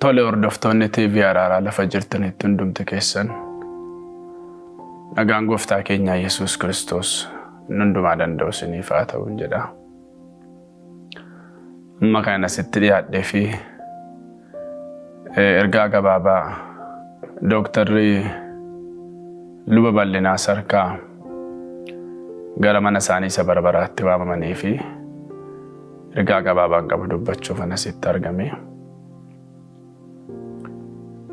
Tole hordoftoonni TV Araaraa lafa jirtanitti hundumti keessan nagaan gooftaa keenya Yesuus Kiristoos hundumaa danda'u isiniif haa ta'u jedha. Amma kana sitti dhiyaadhee fi ergaa gabaabaa Dooktarri Luba Bal'inaa Sarkaa gara mana isaanii isa barbaraatti waamamanii fi ergaa gabaabaan qabu dubbachuuf asitti argame.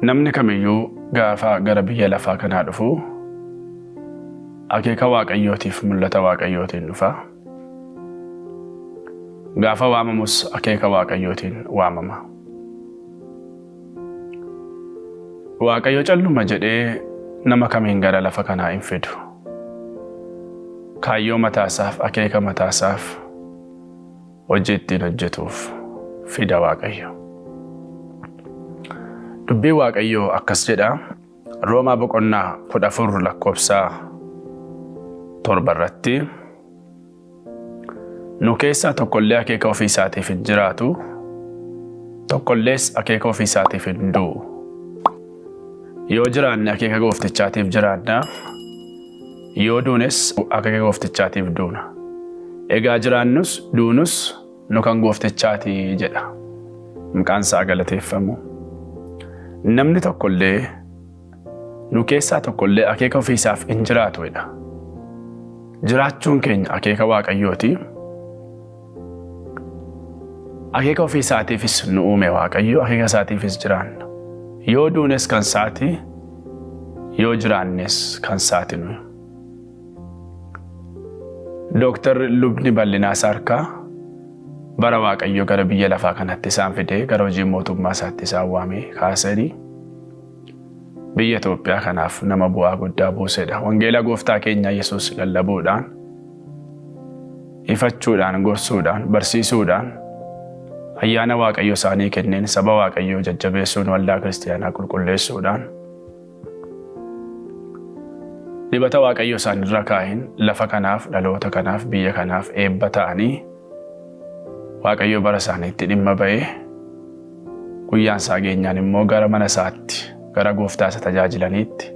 Namni kamiyyuu gaafa gara biyya lafaa kanaa dhufu akeeka Waaqayyootiif mul'ata Waaqayyootiin dhufa. Gaafa waamamus akeeka Waaqayyootiin waamama. Waaqayyo calluma jedhee nama kamiin gara lafa kanaa hin fidu. Kaayyoo mataasaaf akeeka mataasaaf hojii ittiin hojjetuuf fida Waaqayyo. Dubbii Waaqayyoo akkas jedha. Roomaa boqonnaa 14 lakkoofsa 7 irratti nu keessaa tokkollee akeeka ofii isaatiif hin jiraatu, tokkollees akeeka ofii isaatiif hin du'u. Yoo jiraanne akeeka gooftichaatiif jiraanna, yoo duunes akeeka gooftichaatiif duuna. Egaa jiraannus duunus nu kan gooftichaati jedha. Maqaan isaa galateeffamu. Namni tokkollee nu keessaa tokkollee akeeka ofii isaaf hin jiraatudha. Jiraachuun keenya akeeka Waaqayyooti. Akeeka ofii isaatiifis nu uume Waaqayyo, akeeka isaatiifis jiraanna. Yoo duunes kan isaati, yoo jiraannes kan isaati nuyi. Dooktarri Lubni Bal'inaa Sarkaa bara Waaqayyo gara biyya lafaa kanatti isaan fidee gara hojii mootummaa isaatti isaan waamee kaasanii biyya Itoophiyaa kanaaf nama bu'aa guddaa buusedha. Wangeela gooftaa keenya Yesuus lallabuudhaan, ifachuudhaan, gorsuudhaan, barsiisuudhaan ayyaana Waaqayyo isaanii kenneen saba Waaqayyoo jajjabeessuun waldaa kiristaanaa qulqulleessuudhaan dibata Waaqayyo isaanirra kaa'een lafa kanaaf, dhaloota kanaaf, biyya kanaaf eebba ta'anii Waaqayyo bara isaaniitti dhimma ba'ee guyyaan isaa geenyaan immoo gara mana isaatti gara gooftaa isa tajaajilaniitti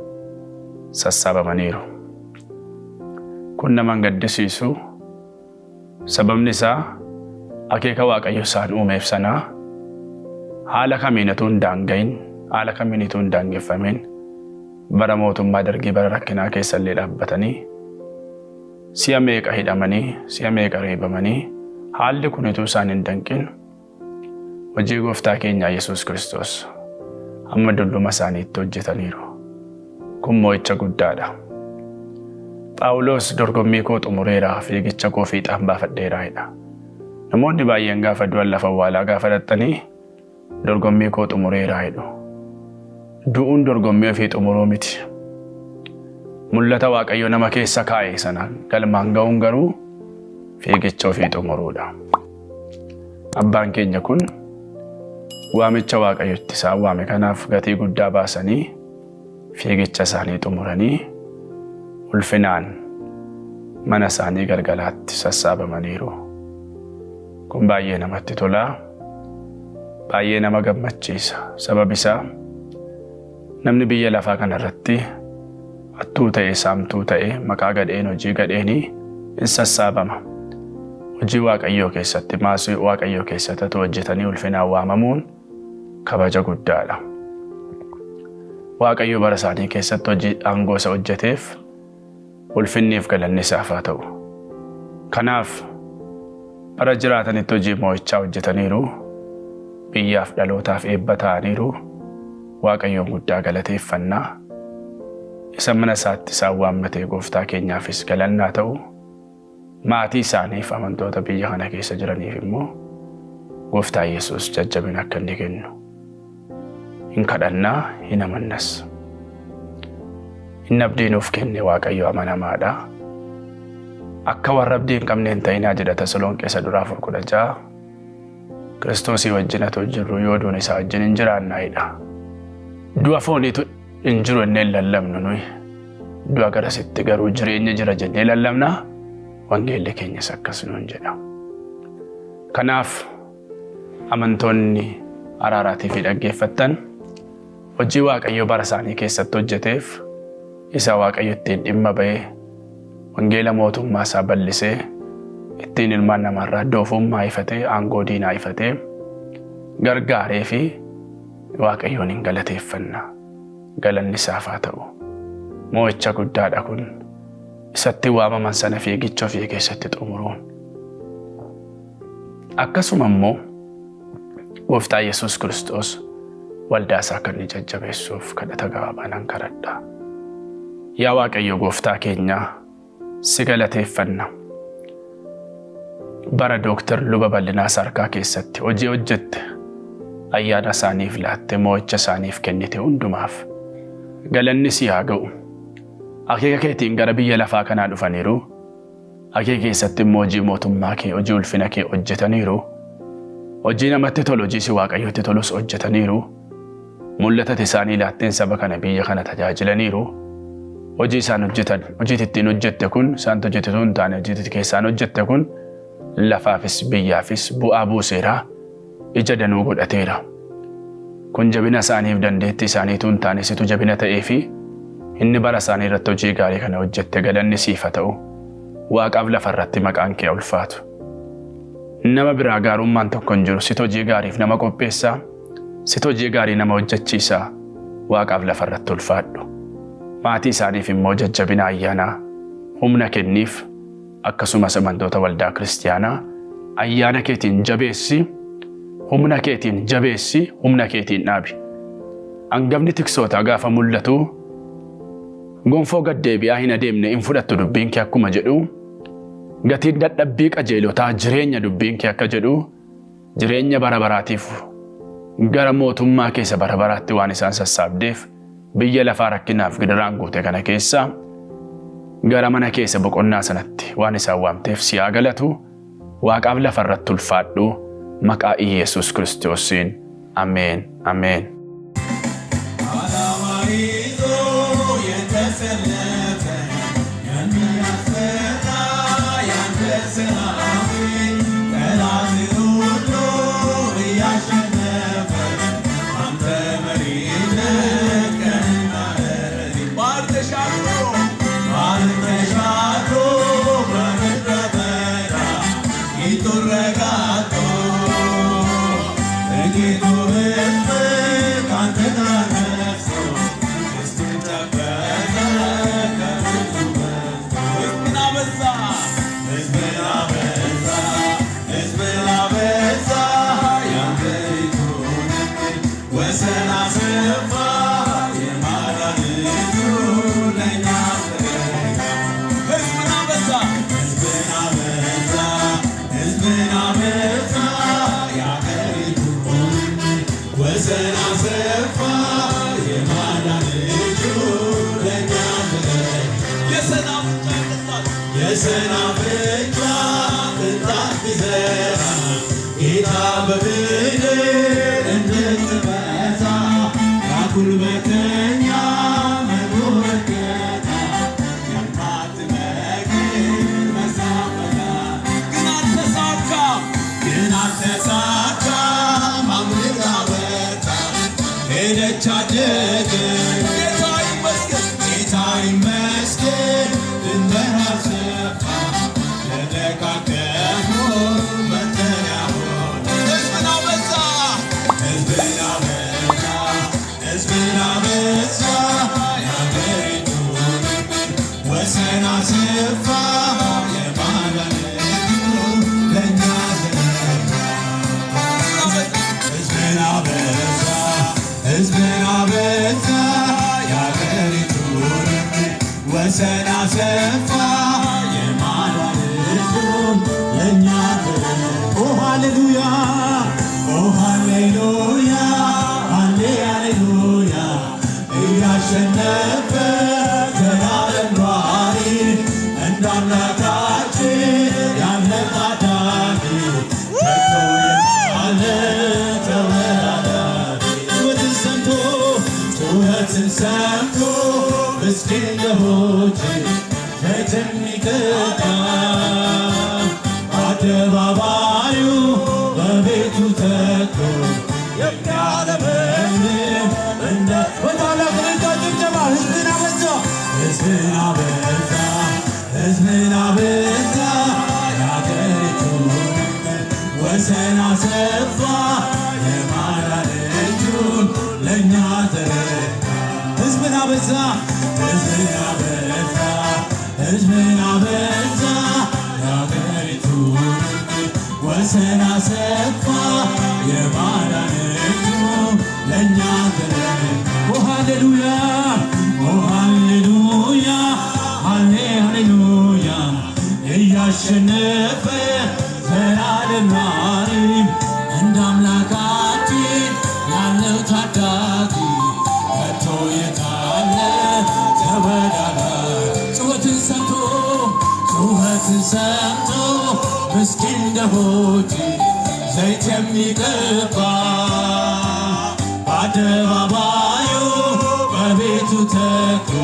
sassaabamaniiru. Kun nama gaddisiisu. Sababni isaa akeeka Waaqayyo isaan uumeef sanaa haala kamiinituu hin daangayin, haala kamiinituu hin daangeffamin bara mootummaa Dargii bara rakkinaa keessa illee dhaabbatanii si'a meeqa hidhamanii, si'a meeqa reebamanii haalli kunituu isaan hin danqin hojii gooftaa keenya Yesuus Kiristoos hamma dulluma isaaniitti hojjetaniiru. Kun mo'icha guddaadha. Phaawulos dorgommii koo xumureera, fiigicha koo fiixaan baafadheera jedha. Namoonni baay'een gaafa du'an lafa awwaalaa gaafa dhaxxanii dorgommii koo xumureera jedhu. Du'uun dorgommii ofii xumuruu miti. Mul'ata Waaqayyo nama keessa kaa'e sana galmaan ga'uun garuu fiigicha ofii xumuruudha. Abbaan keenya kun waamicha Waaqayyotti isaan waame kanaaf gatii guddaa baasanii fiigicha isaanii xumuranii ulfinaan mana isaanii galgalaatti sassaabamaniiru. Kun baay'ee namatti tola, baay'ee nama gammachiisa. Sababni isaa namni biyya lafaa kanarratti hattuu ta'e, saamtuu ta'e, maqaa gadheen, hojii gadheenii in sassaabama. Hojii Waaqayyoo keessatti, maasii Waaqayyoo keessatti hojjetanii ulfinaan waamamuun kabaja guddaadha. Waaqayyo bara isaanii keessatti hojii aangoo isa hojjeteef ulfinniif galanni isaaf haa ta'u. Kanaaf bara jiraatanitti hojii mo'ichaa hojjetaniiru, biyyaaf dhalootaaf eebba ta'aniiru. Waaqayyoon guddaa galateeffannaa. Isa mana isaatti isaan waammatee gooftaa keenyaafis galanni haa ta'u. Maatii isaaniif amantoota biyya kana keessa jiraniif immoo gooftaa Yesuus jajjabina akka inni kennu hin kadhannaa, hin amannas. Inni abdii nuuf kenne Waaqayyo amanamaadha. Akka warra abdii hin qabne hin ta'inaa jedha Tasalonqee 4:16. Kiristoosii wajjin atoo jirru yoo duun isaa wajjin hin jiraannaayidha. Du'a fooniitu hin jiru innee lallabnu nuyi. Du'a garasitti garuu jireenya jira jennee lallabnaa. Wangeelli keenyas akkas nuun jedha. Kanaaf amantoonni araaraatii fi dhaggeeffattan hojii Waaqayyo bara isaanii keessatti hojjeteef isa Waaqayyo ittiin dhimma ba'ee wangeela mootummaa isaa bal'isee ittiin ilmaan namarraa doofummaa ifatee aangoo diinaa ifatee gargaaree fi Waaqayyoon hin galateeffanna. Galanni isaaf haa ta'u. Mo'icha guddaadha kun. Isatti waamaman sana fiigicha ofii keessatti xumuruun. Akkasuma immoo gooftaa Yesuus Kiristoos waldaa isaa kan inni jajjabeessuuf kadhata gabaabaan kadhadha. Yaa Waaqayyo gooftaa keenyaa si galateeffanna. Bara Dooktar Luba Bal'inaa Sarkaa keessatti hojii hojjette ayyaana isaaniif laatte mo'icha isaaniif kennite hundumaaf galanni si haa ga'u. Akeeka keetiin gara biyya lafaa kanaa dhufaniiru. Akeeka keessatti immoo hojii mootummaa kee, hojii ulfina kee hojjetaniiru. Hojii namatti tolu, hojii si Waaqayyotti tolus hojjetaniiru. Mul'ata isaanii laatteen saba kana biyya kana tajaajilaniiru. Hojii isaan hojjetan, hojii ittiin hojjette kun isaan hojjetu hin taane hojii keessaan hojjette kun lafaafis biyyaafis bu'aa buuseera. Ija danuu godhateera. Kun jabina isaaniif dandeettii isaaniitu hin taane situ jabina ta'ee fi inni bara isaanii irratti hojii gaarii kana hojjette galanni siif haa ta'u. Waaqaaf lafarratti maqaan kee ulfaatu. Nama biraa gaarummaan tokko hin jiru. Situ hojii gaariif nama qopheessaa. Situ hojii gaarii nama hojjechiisaa. Waaqaaf lafarratti ulfaadhu. Maatii isaaniif immoo jajjabina ayyaanaa humna kenniif. Akkasumas amantoota waldaa kiristaanaa ayyaana keetiin jabeessi. Humna keetiin jabeessi. Humna keetiin dhaabi. Hangafni tiksootaa gaafa mul'atu gonfoo gad deebi'aa hin adeemne hin fudhattu dubbiin kee akkuma jedhu. Gatiin dadhabbii qajeelotaa jireenya dubbiin kee akka jedhu jireenya bara baraatiif gara mootummaa keessa bara baraatti waan isaan sassaabdeef biyya lafaa rakkinaaf gidiraan guute kana keessa gara mana keessa boqonnaa sanatti waan isaan waamteef si haa galatu. Waaqaaf lafarratti ulfaadhu maqaa Yesuus Kiristoosiin. Ameen. Ameen. Thank you. ወሰን አሰፋ የማዳን እጁ ለእኛ ዘረጋ ሕዝብን አበዛ ሕዝብን አበዛ የአገሪቱን ወሰን አሰፋ የማዳን እጁ ለእኛ ዘረጋ የሰናፍጯ ቅንጣት ቢዘራ ጌታ በምድር እንድትበዛ ጉልበተኛ መጎርገታ የማትመግን መሳፈታ ግን አልተሳካም አምልጣ ወጣ ሄደች አደገች ጌታ ይመስገን ድንበር አሰፋ ለደካከሙ መጠለያ ሆነ ሕዝብን አበዛ የአገሪቱን ወሰን አሰፋ የማዳን እጁ ለእኛ ዘረጋ ሕዝብን አበዛ የአገሪቱን ወሰን አሰፋ የማዳን እጁ ለእኛ ዘረጋ ኦ ሃሌሉያ ኦ ሃሌሉያ ሃሌሉያ እያሸነፈ ዘላለም ኗሪ እንደ አምላካችን ያለ ታዳጊ ከቶ የማለ ተወዳዳሪ ጩኸትን ሰምቶ ምስኪን ድሆችን ዘይት የሚቀባ አደባባዩ በቤቱ ተክሎ የሚያለመልም እንደ በታላቅ ጭብጨባ ሕዝብን አበዛ የአገሪቱን ወሰን አሰፋ የማዳን እጁን ለእኛ ዘረጋ ሕዝብን አበዛ የአገሪቱን ወሰን አሰፋ የማዳን እጁን ለእኛ ዘረጋ ኦ ሃሌሉያ ኦ ሃሌሉያ ሃሌሉያ እያሸነፈ ዘላለም ኗሪ እንደ አምላካችን ያለው ታዳጊ ከቶ የታለ ተወዳዳሪ ጩኸትን ሰምቶ ምስኪን ድሆችን ዘይት የሚቀባ በአደባባዩ በቤቱ ተክሎ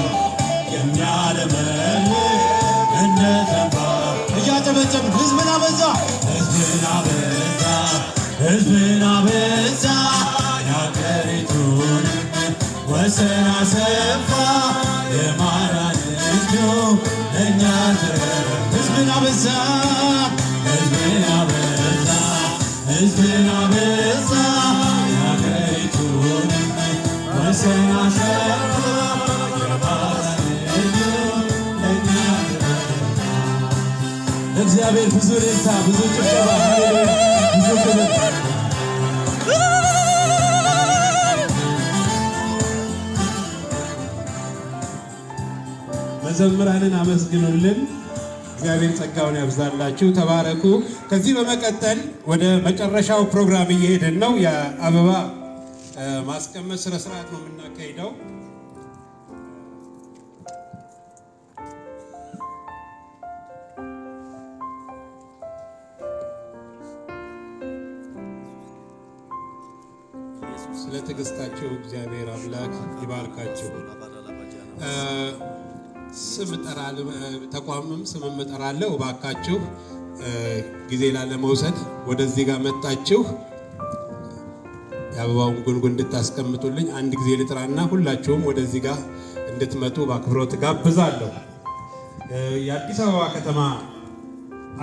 የሚያለመልም እንደ ዘንባባ እያጨበጨብን ሕዝብን አበዛ የአገሪቱን ወሰን አሰፋ የማዳን እጁ ለእኛ ዘረጋ ሕዝብን አበዛ የአገሪቱን ወሰን አሰፋ የማዳን እጁ ለእኛ ዘረጋ ለእግዚአብሔር ብዙ እልልታ ብዙ ጭብጨባ ብዙ ክብር መዘምራንን አመስግኑልን። እግዚአብሔር ጸጋውን ያብዛላችሁ። ተባረኩ። ከዚህ በመቀጠል ወደ መጨረሻው ፕሮግራም እየሄድን ነው። የአበባ ማስቀመጥ ስነ ስርዓት ነው የምናካሂደው። ስለ ትዕግስታችሁ እግዚአብሔር አምላክ ይባርካችሁ። ስም እጠራለሁ፣ ተቋምም ስምም እጠራለሁ። እባካችሁ ጊዜ ላለመውሰድ ወደዚህ ጋር መጣችሁ የአበባውን ጉንጉን እንድታስቀምጡልኝ አንድ ጊዜ ልጥራና ሁላችሁም ወደዚህ ጋር እንድትመጡ በአክብሮት ጋብዛለሁ። የአዲስ አበባ ከተማ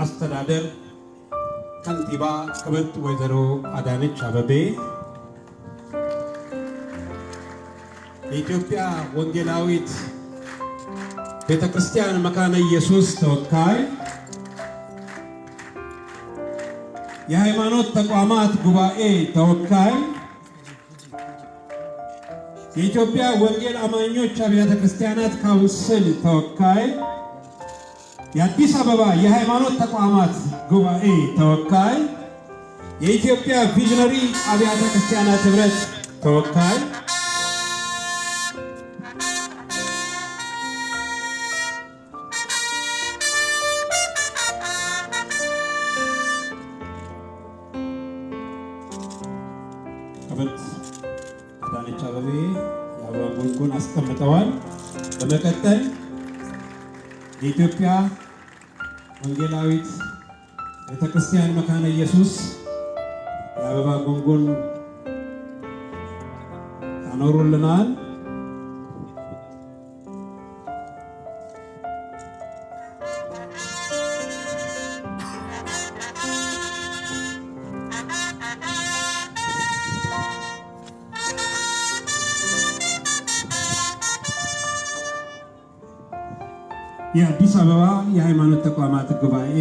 አስተዳደር ከንቲባ ክብርት ወይዘሮ አዳነች አቤቤ፣ የኢትዮጵያ ወንጌላዊት ቤተክርስቲያን መካነ ኢየሱስ ተወካይ፣ የሃይማኖት ተቋማት ጉባኤ ተወካይ፣ የኢትዮጵያ ወንጌል አማኞች አብያተ ክርስቲያናት ካውንስል ተወካይ፣ የአዲስ አበባ የሃይማኖት ተቋማት ጉባኤ ተወካይ፣ የኢትዮጵያ ቪዥነሪ አብያተ ክርስቲያናት ህብረት ተወካይ፣ አዳነች አቤቤ የአበባ ጉንጉን አስቀምጠዋል። በመቀጠል የኢትዮጵያ ወንጌላዊት ቤተክርስቲያን መካነ ኢየሱስ የአበባ ጉንጉን ያኖሩልናል። የአዲስ አበባ የሃይማኖት ተቋማት ጉባኤ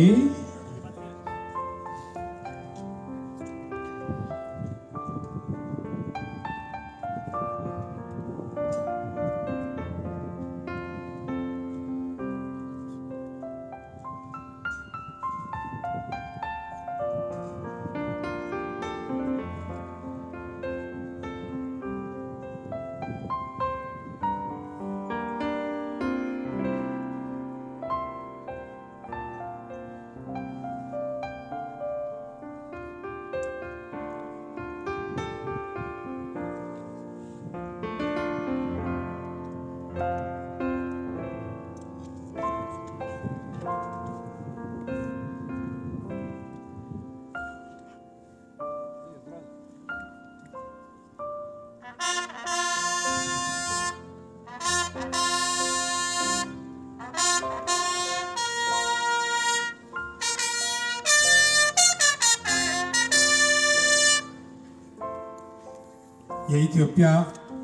የኢትዮጵያ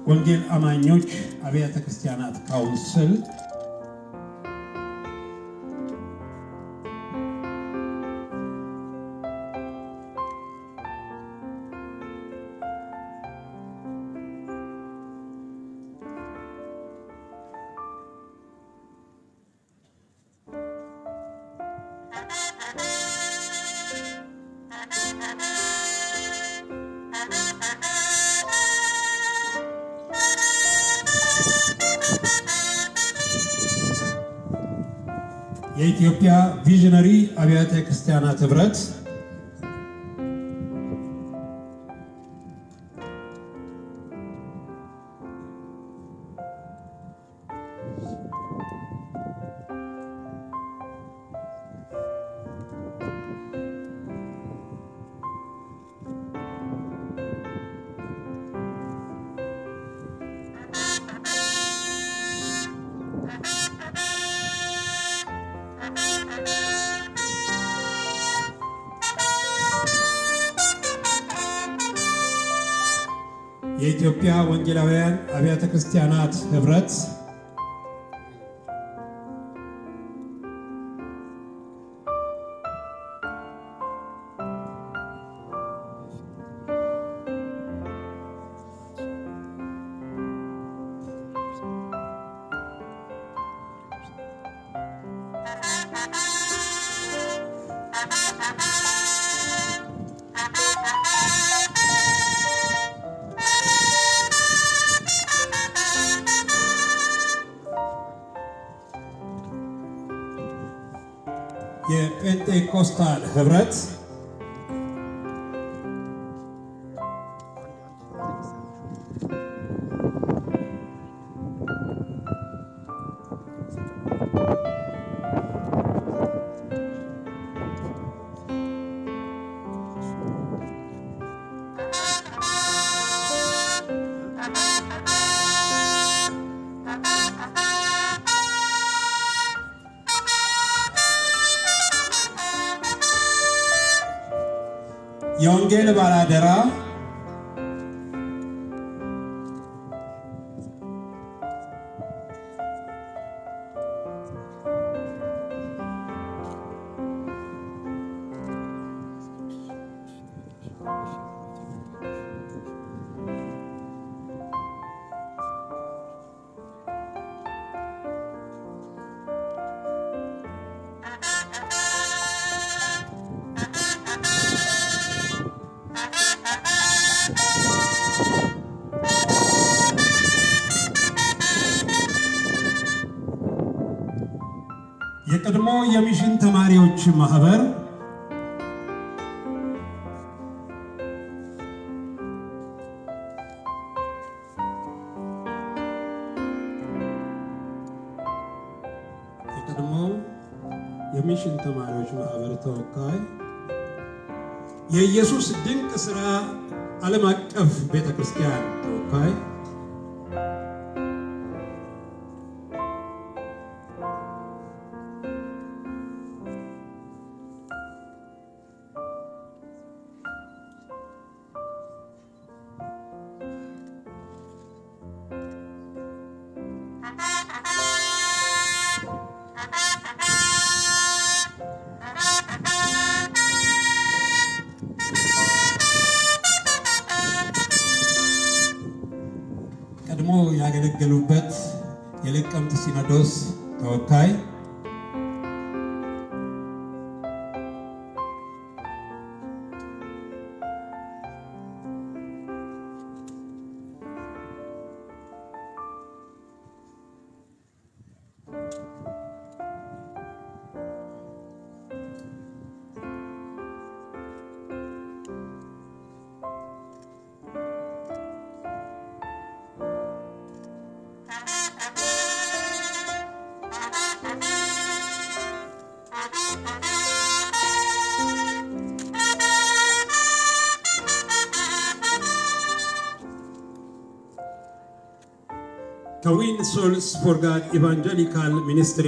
ወንጌል አማኞች አብያተ ክርስቲያናት ካውንስል የኢትዮጵያ ቪዥነሪ አብያተ ክርስቲያናት ህብረት የኢትዮጵያ ወንጌላውያን አብያተ ክርስቲያናት ህብረት የጴንጤኮስታል ህብረት የወንጌል ባላደራ የቀድሞ የሚሽን ተማሪዎች ማህበር የሚሽን ተማሪዎች ማህበር ተወካይ የኢየሱስ ድንቅ ሥራ ዓለም አቀፍ ቤተክርስቲያን ተወካይ ቀድሞ ያገለገሉበት የለቀምት ሲኖዶስ ተወካይ ከዊን ሶልስ ፎር ጋድ ኢቫንጀሊካል ሚኒስትሪ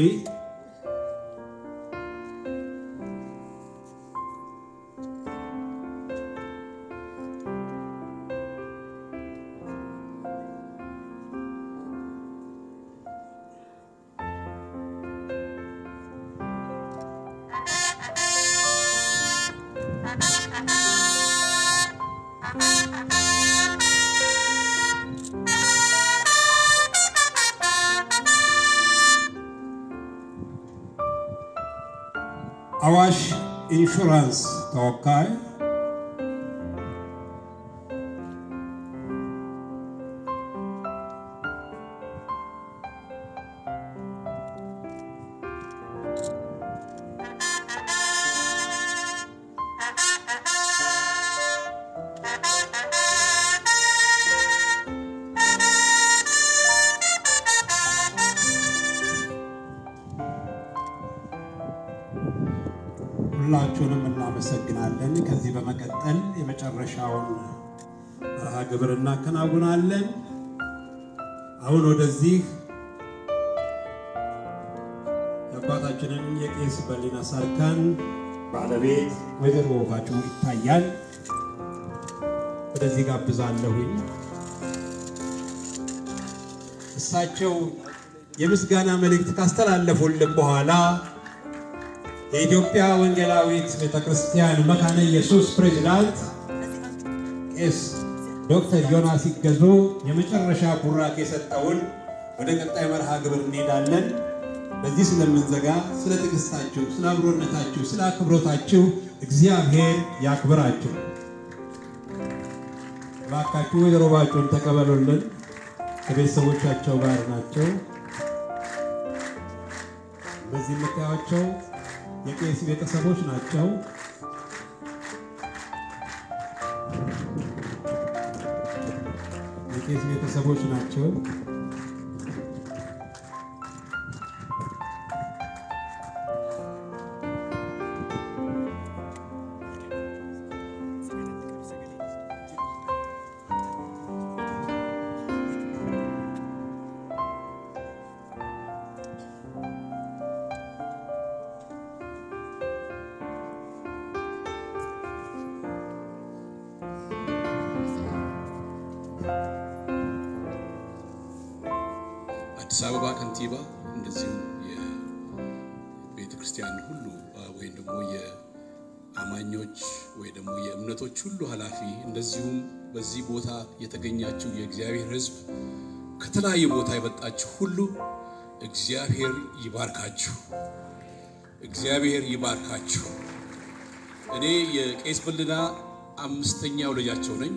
አዋሽ ኢንሹራንስ ተወካይ ሁላችሁንም እናመሰግናለን። ከዚህ በመቀጠል የመጨረሻውን መርሃ ግብር እናከናውናለን። አሁን ወደዚህ የአባታችንን የቄስ በሊና ሳርካን ባለቤት ወይዘሮ ወፋችሁ ይታያል። ወደዚህ ጋብዛለሁኝ። እሳቸው የምስጋና መልእክት ካስተላለፉልን በኋላ የኢትዮጵያ ወንጌላዊት ቤተክርስቲያን መካነ ኢየሱስ ፕሬዝዳንት ቄስ ዶክተር ዮናስ ይገዙ የመጨረሻ ቡራኬ የሰጠውን ወደ ቀጣይ መርሃ ግብር እንሄዳለን። በዚህ ስለምንዘጋ ስለ ትዕግስታችሁ፣ ስለ አብሮነታችሁ፣ ስለ አክብሮታችሁ እግዚአብሔር ያክብራችሁ። እባካችሁ ወይዘሮ ባጩን ተቀበሉልን። ከቤተሰቦቻቸው ጋር ናቸው። በዚህ የምታዩቸው የቄስ ቤተሰቦች ናቸው። የቄስ ቤተሰቦች ናቸው። አዲስ አበባ ከንቲባ እንደዚሁ የቤተ ክርስቲያን ሁሉ ወይም ደግሞ የአማኞች ወይ ደግሞ የእምነቶች ሁሉ ኃላፊ እንደዚሁም በዚህ ቦታ የተገኛችሁ የእግዚአብሔር ሕዝብ ከተለያየ ቦታ የመጣችሁ ሁሉ እግዚአብሔር ይባርካችሁ። እግዚአብሔር ይባርካችሁ። እኔ የቄስ በልና አምስተኛው ልጃቸው ነኝ።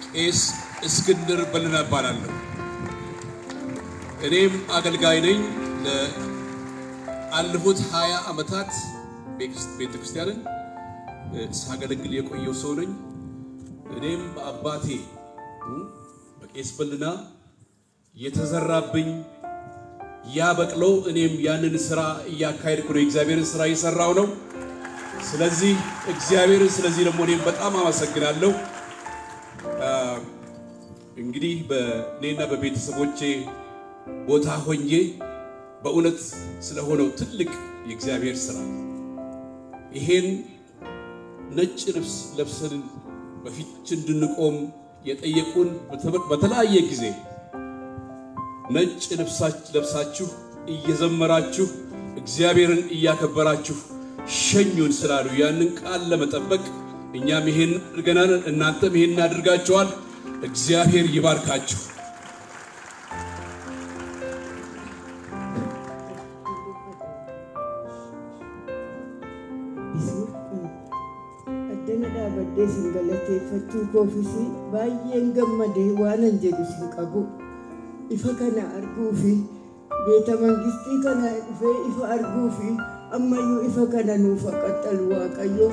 ቄስ እስክንድር በልና እባላለሁ። እኔም አገልጋይ ነኝ። አለፉት 20 ዓመታት ቤተክርስቲያንን ሳገለግል የቆየው ሰው ነኝ። እኔም በአባቴ በቄስ በልና የተዘራብኝ ያበቅለው እኔም ያንን ስራ እያካሄድኩ ነው። እግዚአብሔርን ስራ እየሰራው ነው። ስለዚህ እግዚአብሔርን ስለዚህ ደግሞ እኔም በጣም አመሰግናለሁ። እንግዲህ በእኔና በቤተሰቦቼ ቦታ ሆኜ በእውነት ስለሆነው ትልቅ የእግዚአብሔር ስራ ይሄን ነጭ ልብስ ለብሰን በፊት እንድንቆም የጠየቁን በተለያየ ጊዜ ነጭ ለብሳችሁ እየዘመራችሁ እግዚአብሔርን እያከበራችሁ ሸኙን ስላሉ ያንን ቃል ለመጠበቅ እኛም ይሄን አድርገናል። እናንተም ይሄን አድርጋችኋል። እግዚአብሔር ይባርካችሁ። addana badde singalate fatu kofisi baay'een gammadee waanan jedhu sin qabu ifa kana arguu fi beeta mangistii kana dhufee ifa arguu fi ammayyuu ifa kana nuuf qaxxalu waaqayyo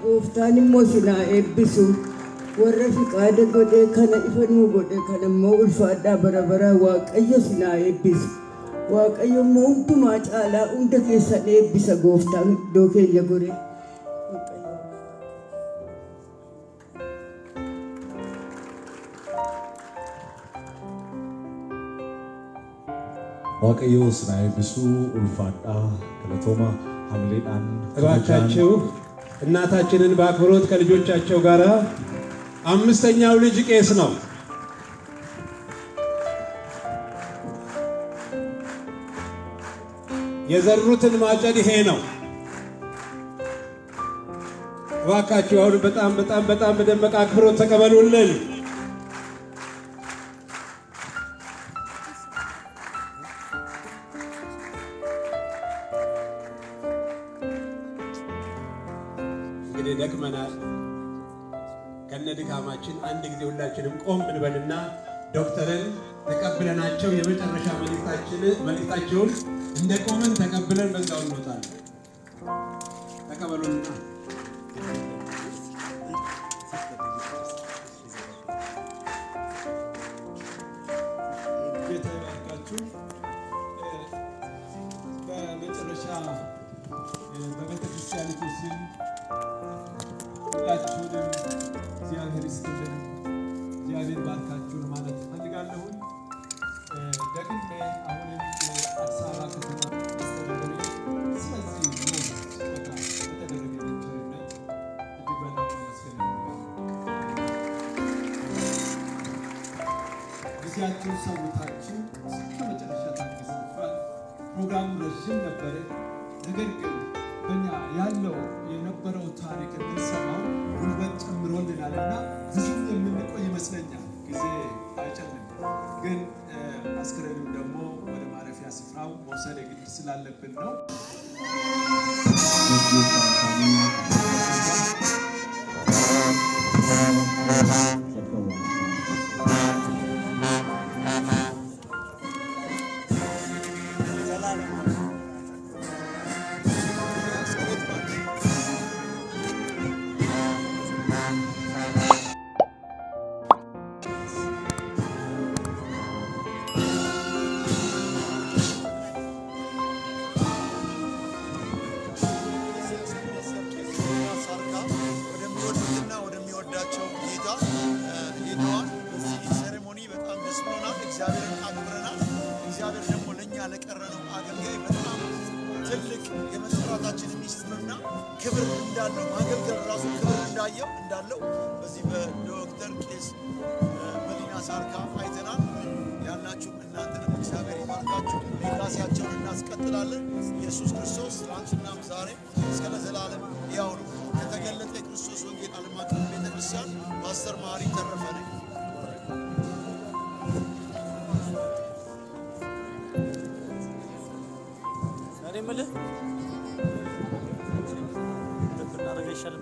gooftaan immoo sinaa eebbisu warra fiqaada godhee kana ifa nuu godhe kana immoo ulfaadhaa bara baraa waaqayyo sinaa eebbisu waaqayyo immoo hundumaa caalaa hunda keessan eebbisa gooftaan iddoo keenya gore. waaqayyo sinaa eebbisu ulfaadhaa galatooma ሐምሌዳን እባካችሁ እናታችንን በአክብሮት ከልጆቻቸው ጋር አምስተኛው ልጅ ቄስ ነው። የዘሩትን ማጨድ ይሄ ነው። እባካችሁ አሁን በጣም በደመቀ አክብሮት ተቀበሉልን። እንግዲህ ደክመናል። ከነድካማችን አንድ ጊዜ ሁላችንም ቆም ብንበልና ዶክተርን ተቀብለናቸው የመጨረሻ መልእክታቸውን እንደ ቆመን ተቀብለን በዛው እንወጣለን። ተቀበሉና ጌታ ይባርካችሁ። በመጨረሻ በቤተክርስቲያኒቱ ስም ሁላችሁንም እግዚአብሔር ይስጥልን፣ እግዚአብሔር ባርካችሁን ማለት ፈልጋለሁ። ደግሜ አሁንም የአዲስ አበባ ከተማ አስተዳደሪ ስለዚህ በተደረገ ቸርነት እጅግ በጣም ማመስገን ጊዜያችሁን ሰውታችሁ እስከ መጨረሻ ታግዛችኋል። ፕሮግራሙ ረዥም ነበረ። ነገር ግን በእኛ ያለው የነበረው ታሪክ እንድንሰማው ጉልበት ጨምሮልናልና ብዙም የምንቆይ ይመስለኛል። ጊዜ አይጨልም፣ ግን አስክሬኑም ደግሞ ወደ ማረፊያ ስፍራው መውሰድ የግድ ስላለብን ነው። እግዚአብሔር ደግሞ ለኛ ለቀረነው አገልጋይ በጣም ትልቅ የመስራታችን ሚስጥርና ክብር እንዳለው ማገልገል ራሱ ክብር እንዳለው በዚህ በዶክተር ቄስ በሊና ሳርካ አይተናል። ያላችሁ እናንተንም እግዚአብሔር ይባርካችሁ። ሌጋሲያቸውን እናስቀጥላለን። ኢየሱስ ክርስቶስ ትናንትናም ዛሬ እስከ ለዘላለም ያው ነው። ከተገለጠ የክርስቶስ ወንጌል ዓለም አቀፍ ቤተክርስቲያን ፓስተር ማሪ ተረፈ ነኝ። ምልህ ልብ እናደርገ ይሻል